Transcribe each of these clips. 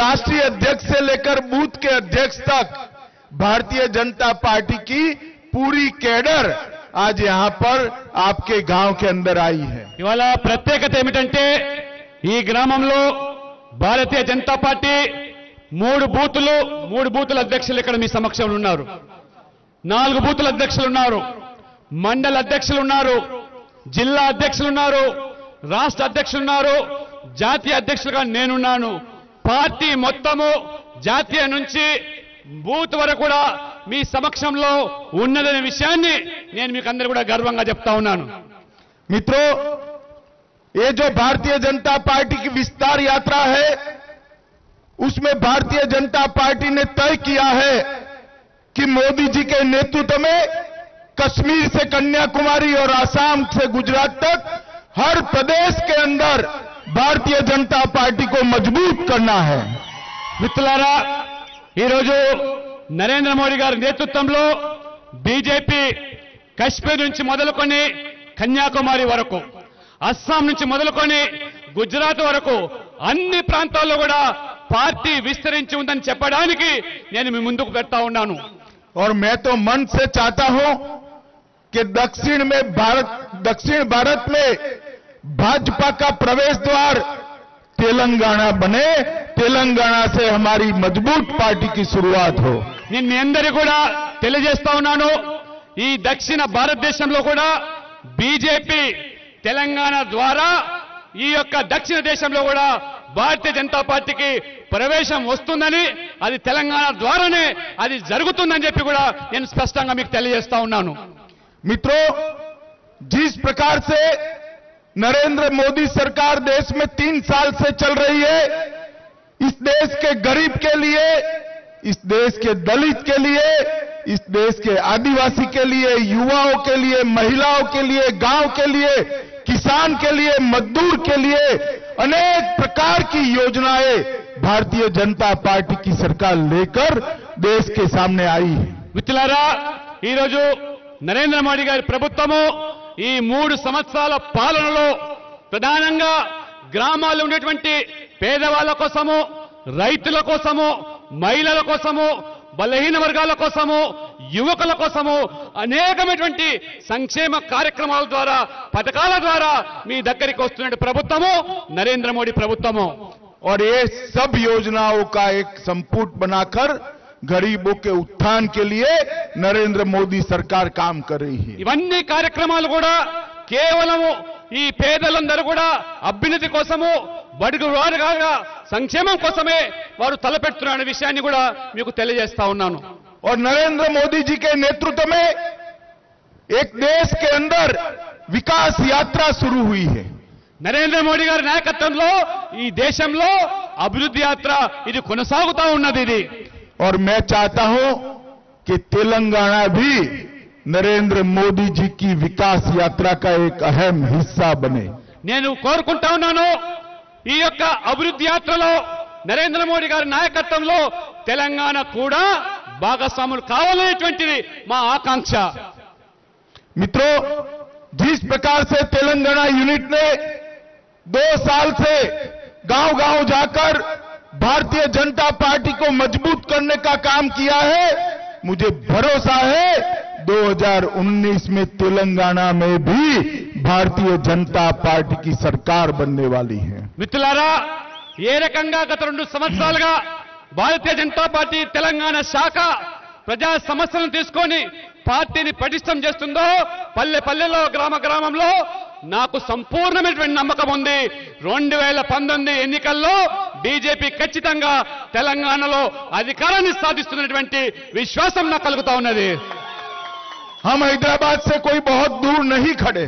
राष्ट्रीय अध्यक्ष से लेकर बूथ के अध्यक्ष तक भारतीय जनता पार्टी की पूरी कैडर आज यहां पर आपके गांव के अंदर आई है। ఇవాళ ప్రత్యేకత ఏమిటంటే ఈ గ్రామంలో భారతీయ జనతా పార్టీ మూడు బూతుల అధ్యక్షులు ఇక్కడ మీ సమక్షంలో ఉన్నారు, 4 బూతుల అధ్యక్షులు ఉన్నారు, మండల అధ్యక్షులు ఉన్నారు, జిల్లా అధ్యక్షులు ఉన్నారు, రాష్ట్ర అధ్యక్షులు ఉన్నారు, జాతీయ అధ్యక్షులుగా నేనున్నాను. పార్టీ మొత్తము జాతీయ నుంచి బూత్ వరకు కూడా మీ సమక్షంలో ఉన్నదనే విషయాన్ని నేను మీకు అందరూ కూడా గర్వంగా చెప్తా ఉన్నాను. मित्रों, ये जो भारतीय जनता पार्टी की विस्तार यात्रा है उसमें भारतीय जनता पार्टी ने तय किया है कि मोदी जी के नेतृत्व में कश्मीर से कन्याकुमारी और आसाम से गुजरात तक हर प्रदेश के अंदर भारतीय जनता पार्टी को मजबूत करना है। మిత్రులారా, ఈరోజు నరేంద్ర మోడీ గారి నేతృత్వంలో బీజేపీ కశ్మీర్ నుంచి మొదలుకొని కన్యాకుమారి వరకు, అస్సాం నుంచి మొదలుకొని గుజరాత్ వరకు అన్ని ప్రాంతాల్లో కూడా పార్టీ విస్తరించి ఉందని చెప్పడానికి నేను మీ ముందుకు పెడతా ఉన్నాను. और मैं तो मन से चाहता हूं कि दक्षिण भारत में भाजपा का प्रवेश द्वार तेलंगाना बने, तेलंगाना से हमारी मजबूत पार्टी की शुरुआत हो। నేను మీ అందరికీ కూడా తెలియజేస్తా ఉన్నాను, ఈ దక్షిణ భారతదేశంలో కూడా బీజేపీ తెలంగాణ ద్వారా ఈ యొక్క దక్షిణ దేశంలో కూడా భారతీయ జనతా పార్టీకి ప్రవేశం వస్తుందని, అది తెలంగాణ ద్వారానే అది జరుగుతుందని చెప్పి కూడా నేను స్పష్టంగా మీకు తెలియజేస్తా ఉన్నాను. मित्रों, जिस प्रकार से नरेंद्र मोदी सरकार देश में 3 साल से चल रही है, इस देश के गरीब के लिए, इस देश के दलित के लिए, इस देश के आदिवासी के लिए, युवाओं के लिए, महिलाओं के लिए, गांव के लिए, किसान के लिए, मजदूर के लिए अनेक प्रकार की योजनाएं भारतीय जनता पार्टी की सरकार लेकर देश के सामने आई है। మిత్రులారా, ఈరోజు నరేంద్ర మోడీ గారి ప్రభుత్వము ఈ 3 సంవత్సరాల పాలనలో ప్రధానంగా గ్రామాల్లో ఉన్నటువంటి పేదవాళ్ల కోసము, రైతుల కోసము, మహిళల కోసము, బలహీన వర్గాల కోసము, యువకుల కోసము అనేకమైనటువంటి సంక్షేమ కార్యక్రమాల ద్వారా, పథకాల ద్వారా మీ దగ్గరికి వస్తున్న ప్రభుత్వము నరేంద్ర మోడీ ప్రభుత్వము. और ये सब योजनाओं का एक संपुट बनाकर गरीबों के उत्थान के लिए नरेंद्र मोदी सरकार काम कर रही है। ఇవన్నీ కార్యక్రమాలు కూడా కేవలము ఈ పేదలందరూ కూడా అభ్యున్నతి కోసము, బడుగు వారుగా సంక్షేమం కోసమే వారు తలపెడుతున్న విషయాన్ని కూడా మీకు తెలియజేస్తా ఉన్నాను. और नरेंद्र मोदी जी के नेतृत्व में एक देश के अंदर विकास यात्रा शुरू हुई है। నరేంద్ర మోడీ గారి నాయకత్వంలో ఈ దేశంలో అభివృద్ధి యాత్ర ఇది కొనసాగుతా ఉన్నది. ఇది और मैं चाहता हूं कि तेलंगाना भी नरेंद्र मोदी जी की विकास यात्रा का एक अहम हिस्सा बने। నేను కోరుకుంటా ఉన్నాను, ఈ యొక్క అభివృద్ధి యాత్రలో నరేంద్ర మోడీ గారి నాయకత్వంలో తెలంగాణ కూడా భాగస్వాములు కావాలనేటువంటిది మా ఆకాంక్ష. मित्रों, जिस प्रकार से तेलंगाना यूनिट ने 2 साल से गांव-गांव जाकर भारतीय जनता पार्टी को मजबूत करने का काम किया है, मुझे भरोसा है 2019 में तेलंगाना में भी भारतीय जनता पार्टी की सरकार बनने वाली है। మిత్రులారా, ఏ రకంగా గత 2 సంవత్సరాలుగా భారతీయ జనతా పార్టీ తెలంగాణ శాఖ ప్రజా సమస్యలను తీసుకొని పార్టీని పటిష్టం చేస్తుందో, పల్లె పల్లెలో, గ్రామ గ్రామంలో నాకు సంపూర్ణమైనటువంటి నమ్మకం ఉంది. 2019 ఎన్నికల్లో బీజేపీ ఖచ్చితంగా తెలంగాణలో అధికారాన్ని సాధిస్తున్నటువంటి విశ్వాసం నాకు కలుగుతా ఉన్నది. हम हैदराबाद से कोई बहुत दूर नहीं खड़े,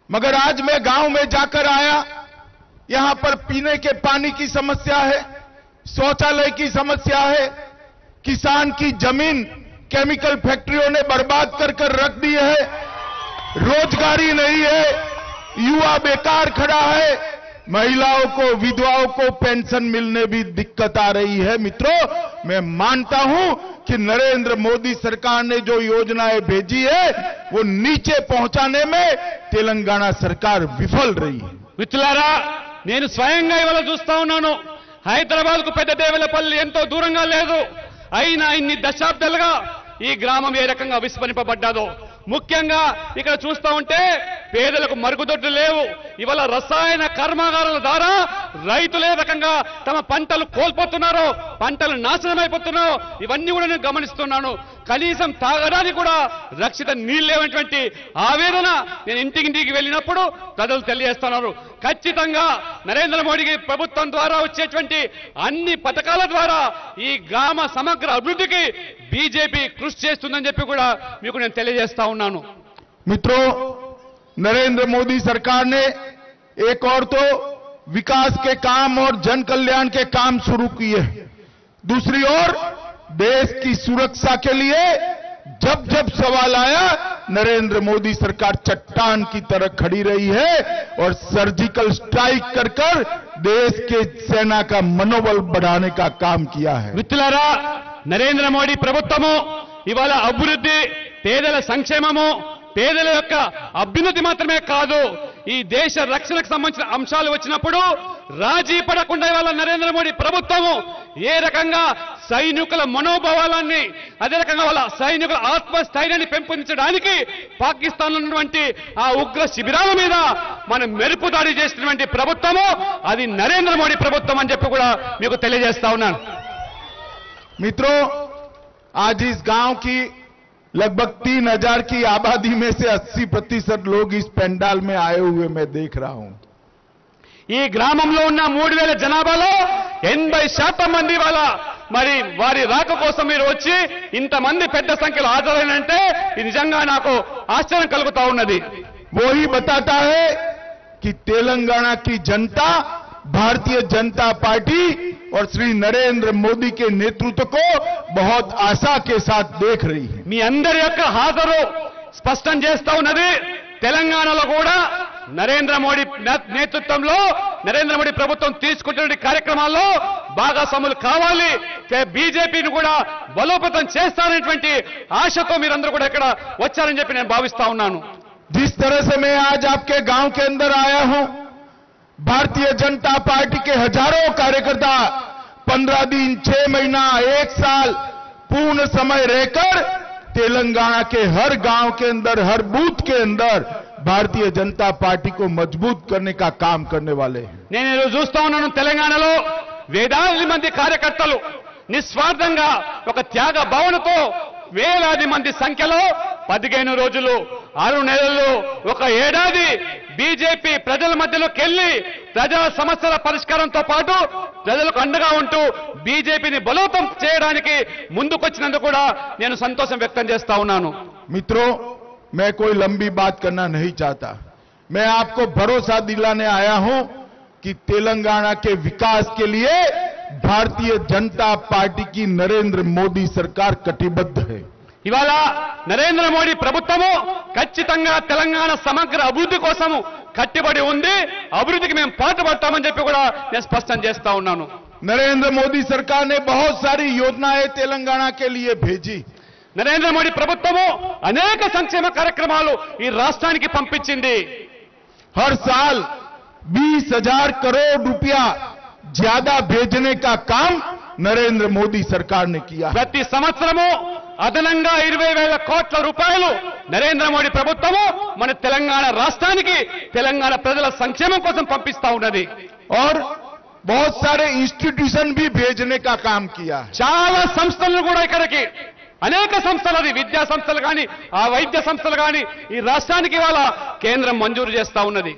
मगर आज मैं गांव में जाकर आया, यहां पर पीने के पानी की समस्या है, शौचालय की समस्या है, किसान की जमीन केमिकल फैक्ट्रियों ने बर्बाद कर रख दी है, रोजगारी नहीं है, युवा बेकार खड़ा है, महिलाओं को, विधवाओं को पेंशन मिलने भी दिक्कत आ रही है। मित्रों, मैं मानता हूं कि नरेंद्र मोदी सरकार ने जो योजनाएं भेजी है वो नीचे पहुंचाने में तेलंगाना सरकार विफल रही है। మిత్రులారా, నేను స్వయంగా ఇవాళ చూస్తా ఉన్నాను, హైదరాబాద్ కు పెద్ద దేవలపల్లి ఎంతో దూరంగా లేదు. అయినా ఇన్ని దశాబ్దాలుగా ఈ గ్రామం ఏ రకంగా విస్మరింపబడ్డాదో. ముఖ్యంగా ఇక్కడ చూస్తా ఉంటే పేదలకు మరుగుదొడ్లు లేవు. ఇవాళ రసాయన కర్మాగారాల ద్వారా రైతులు ఏ రకంగా తమ పంటలు కోల్పోతున్నారో, పంటలు నాశనం అయిపోతున్నారో ఇవన్నీ కూడా నేను గమనిస్తున్నాను. కనీసం తాగడానికి కూడా రక్షిత నీళ్ళు లేవటువంటి ఆవేదన నేను ఇంటికి వెళ్ళినప్పుడు ప్రజలు తెలియజేస్తున్నారు. ఖచ్చితంగా నరేంద్ర మోడీ ప్రభుత్వం ద్వారా వచ్చేటువంటి అన్ని పథకాల ద్వారా ఈ గ్రామ సమగ్ర అభివృద్ధికి బీజేపీ కృషి చేస్తుందని చెప్పి కూడా మీకు నేను తెలియజేస్తా ఉన్నాను. मित्रों, नरेंद्र मोदी सरकार ने एक और तो विकास के काम और जन कल्याण के काम शुरू किए, दूसरी ओर देश की सुरक्षा के लिए जब जब सवाल आया नरेंद्र मोदी सरकार चट्टान की तरह खड़ी रही है और सर्जिकल स्ट्राइक कर कर देश के सेना का मनोबल बढ़ाने का काम किया है. మిత్రులారా, నరేంద్ర మోడీ ప్రభుత్వము ఇవాళ అభివృద్ధి, పేదల సంక్షేమము, పేదల యొక్క అభ్యున్నతి మాత్రమే కాదు, ఈ దేశ రక్షణకు సంబంధించిన అంశాలు వచ్చినప్పుడు రాజీ పడకుండా ఇవాళ నరేంద్ర మోడీ ప్రభుత్వము ఏ రకంగా సైనికుల మనోభావాలన్నీ, అదే రకంగా వాళ్ళ సైనికుల ఆత్మస్థైర్యాన్ని పెంపొందించడానికి పాకిస్తాన్ ఉన్నటువంటి ఆ ఉగ్ర శిబిరాల మీద మనం మెరుపు దాడి చేసినటువంటి ప్రభుత్వము అది నరేంద్ర మోడీ ప్రభుత్వం అని చెప్పి కూడా మీకు తెలియజేస్తా ఉన్నాను. मित्रों, आज इस गांव की लगभग 3000 की आबादी में से 80% लोग इस पंडाल में आए हुए मैं देख रहा हूं. ఈ గ్రామంలో ఉన్న 3000 జనాభాలో 80% మంది వాళ్ళ మరి వారి రాక కోసం మీరు వచ్చి ఇంతమంది పెద్ద సంఖ్యలో హాజరైనంటే ఇది నిజంగా నాకు ఆశ్చర్యం కలుగుతా ఉన్నది. वो ही बताता है कि तेलंगाना की जनता भारतीय जनता पार्टी और श्री नरेंद्र मोदी के नेतृत्व को बहुत आशा के साथ देख रही है. మీ అందరి యొక్క హాజరు స్పష్టం చేస్తా ఉన్నది. తెలంగాణలో కూడా నరేంద్ర మోడీ నేతృత్వంలో నరేంద్ర మోడీ ప్రభుత్వం తీసుకుంటున్న కార్యక్రమాల్లో భాగస్వాములు కావాలి, బీజేపీని కూడా బలోపేతం చేస్తారనేటువంటి ఆశతో మీరందరూ కూడా ఇక్కడ వచ్చారని చెప్పి నేను భావిస్తా ఉన్నాను. जिस तरह से मैं आज आपके गांव के अंदर आया हूं, भारतीय जनता पार्टी के हजारों कार्यकर्ता 15 दिन, 6 महीना, 1 साल पूर्ण समय रहकर तेलंगाना के हर गांव के अंदर, हर बूथ के अंदर भारतीय जनता पार्टी को मजबूत करने का काम करने वाले हैं. నేను ఈరోజు చూస్తా ఉన్నాను, తెలంగాణలో వేలాది మంది కార్యకర్తలు నిస్వార్థంగా ఒక త్యాగ భావనతో వేలాది మంది సంఖ్యలో 15 రోజులు, 6 నెలలు, ఒక ఏడాది బీజేపీ ప్రజల మధ్యలోకి వెళ్లి ప్రజా సమస్యల పరిష్కారంతో పాటు ప్రజలకు అండగా ఉంటూ బీజేపీని బలోపేతం చేయడానికి ముందుకొచ్చినందుకు కూడా నేను సంతోషం వ్యక్తం చేస్తా ఉన్నాను. मित्रों, मैं कोई लंबी बात करना नहीं चाहता. मैं आपको भरोसा दिलाने आया हूं कि तेलंगाना के विकास के लिए भारतीय जनता पार्टी की नरेंद्र मोदी सरकार कटिबद्ध है. ఇవాళ నరేంద్ర మోడీ ప్రభుత్వము ఖచ్చితంగా తెలంగాణ సమగ్ర అభివృద్ధి కోసము కట్టుబడి ఉంది. అభివృద్ధికి మేము పాటుపడతామని చెప్పి కూడా నేను స్పష్టం చేస్తా ఉన్నాను. नरेंद्र मोदी सरकार ने बहुत सारी योजनाएं तेलंगाना के लिए भेजी. నరేంద్ర మోడీ ప్రభుత్వము అనేక సంక్షేమ కార్యక్రమాలు ఈ రాష్ట్రానికి పంపించింది. हर साल 20,000 करोड़ रुपया ज्यादा भेजने का काम नरेंद्र मोदी सरकार ने किया. ప్రతి సంవత్సరము అదనంగా 20,000 కోట్ల రూపాయలు నరేంద్ర మోడీ ప్రభుత్వము మన తెలంగాణ రాష్ట్రానికి, తెలంగాణ ప్రజల సంక్షేమం కోసం పంపిస్తా ఉన్నది. और बहुत सारे इंस्टीट्यूशन भी भेजने का काम किया. చాలా సంస్థలను కూడా ఇక్కడికి, అనేక సంస్థలు, అది విద్యా సంస్థలు కానీ, ఆ వైద్య సంస్థలు కానీ ఈ రాష్ట్రానికి ఇవాళ కేంద్రం మంజూరు చేస్తా ఉన్నది.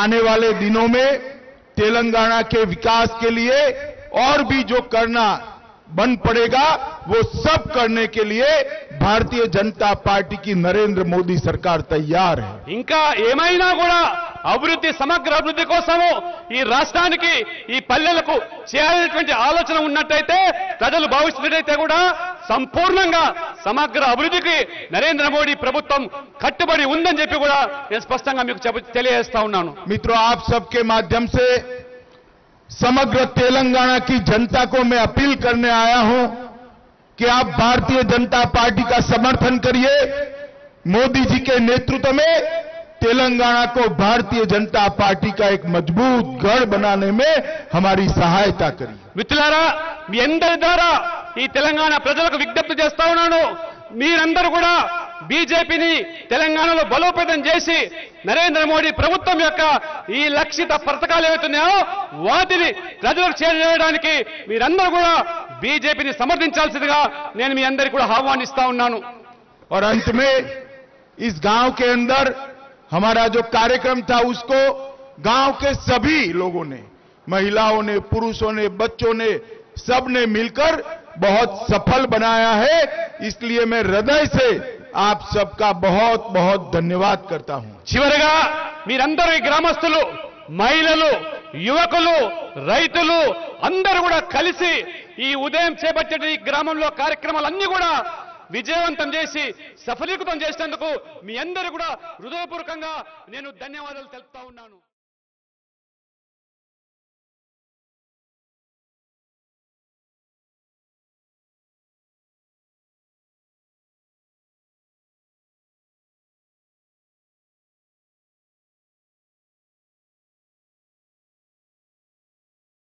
आने वाले दिनों में तेलंगाना के विकास के लिए और भी जो करना बन पड़ेगा वो सब करने के लिए भारतीय जनता पार्टी की नरेंद्र मोदी सरकार तैयार है. ఇంకా ఏమైనా కూడా అభివృద్ధి, సమగ్ర అభివృద్ధి కోసము ఈ రాష్ట్రానికి, ఈ పల్లెలకు చేయాలనేటువంటి ఆలోచన ఉన్నట్టయితే, ప్రజలు భావిస్తున్నట్టయితే కూడా సంపూర్ణంగా సమగ్ర అభివృద్ధికి నరేంద్ర మోడీ ప్రభుత్వం కట్టుబడి ఉందని చెప్పి కూడా నేను స్పష్టంగా మీకు తెలియజేస్తా ఉన్నాను. मित्रों, आप सबके माध्यम से समग्र तेलंगाना की जनता को मैं अपील करने आया हूं कि आप भारतीय जनता पार्टी का समर्थन करिए. मोदी जी के नेतृत्व में तेलंगाना को भारतीय जनता पार्टी का एक मजबूत गढ़ बनाने में हमारी सहायता करिए. మిత్రులారా, మీ అందరి ద్వారా ఈ తెలంగాణ ప్రజలకు విజ్ఞప్తి చేస్తా ఉన్నాను. మీరందరూ కూడా బీజేపీని తెలంగాణలో బలోపేతం చేసి నరేంద్ర మోడీ ప్రభుత్వం యొక్క ఈ లక్షిత పథకాలు ఏవైతున్నాయో వాటిని ప్రజలకు చేరవేయడానికి మీరందరూ కూడా బీజేపీని సమర్థించాల్సిందిగా నేను మీ అందరికీ కూడా ఆహ్వానిస్తా ఉన్నాను. और अंत में इस गांव के अंदर हमारा जो कार्यक्रम था उसको गांव के सभी लोगों ने, महिलाओं ने, पुरुषों ने, बच्चों ने, सब ने मिलकर बहुत सफल बनाया है. इसलिए मैं हृदय से आप सबका बहुत बहुत धन्यवाद करता हूं. చివరిగా మీరందరూ ఈ గ్రామస్తులు, మహిళలు, యువకులు, రైతులు అందరూ కూడా కలిసి ఈ ఉదయం చేపట్టే ఈ గ్రామంలో కార్యక్రమాలన్నీ కూడా విజయవంతం చేసి సఫలీకృతం చేసినందుకు మీ అందరూ కూడా హృదయపూర్వకంగా నేను ధన్యవాదాలు తెలుపుతా ఉన్నాను.